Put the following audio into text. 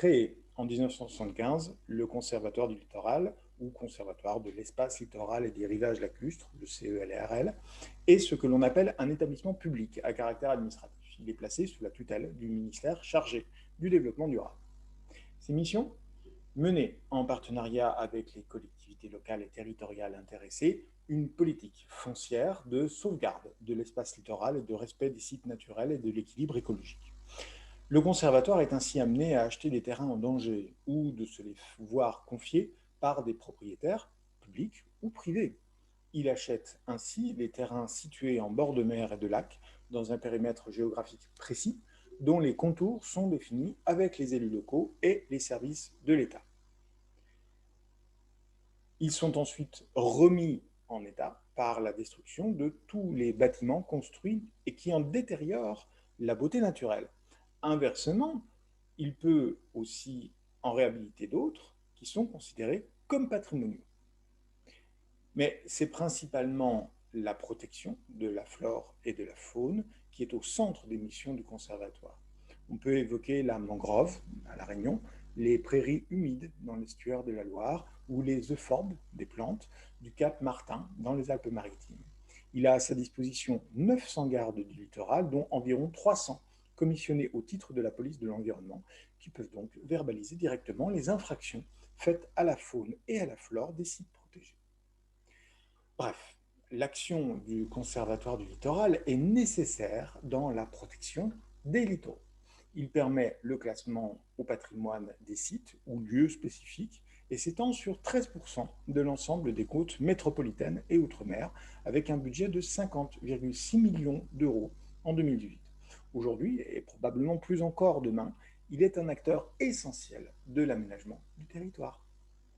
créé en 1975 le Conservatoire du littoral, ou Conservatoire de l'espace littoral et des rivages lacustres, le CELRL, est ce que l'on appelle un établissement public à caractère administratif. Il est placé sous la tutelle du ministère chargé du développement durable. Ses missions, mener en partenariat avec les collectivités locales et territoriales intéressées une politique foncière de sauvegarde de l'espace littoral et de respect des sites naturels et de l'équilibre écologique. Le conservatoire est ainsi amené à acheter des terrains en danger ou de se les voir confier par des propriétaires publics ou privés. Il achète ainsi les terrains situés en bord de mer et de lac dans un périmètre géographique précis dont les contours sont définis avec les élus locaux et les services de l'État. Ils sont ensuite remis en état par la destruction de tous les bâtiments construits et qui en détériorent la beauté naturelle. Inversement, il peut aussi en réhabiliter d'autres qui sont considérés comme patrimoniaux. Mais c'est principalement la protection de la flore et de la faune qui est au centre des missions du conservatoire. On peut évoquer la mangrove à La Réunion, les prairies humides dans l'estuaire de la Loire ou les euphorbes, des plantes, du Cap Martin dans les Alpes-Maritimes. Il a à sa disposition 900 gardes du littoral, dont environ 300 commissionnés au titre de la police de l'environnement, qui peuvent donc verbaliser directement les infractions faites à la faune et à la flore des sites protégés. Bref, l'action du Conservatoire du littoral est nécessaire dans la protection des littoraux. Il permet le classement au patrimoine des sites ou lieux spécifiques et s'étend sur 13% de l'ensemble des côtes métropolitaines et outre-mer, avec un budget de 50,6 millions d'euros en 2018. Aujourd'hui, et probablement plus encore demain, il est un acteur essentiel de l'aménagement du territoire.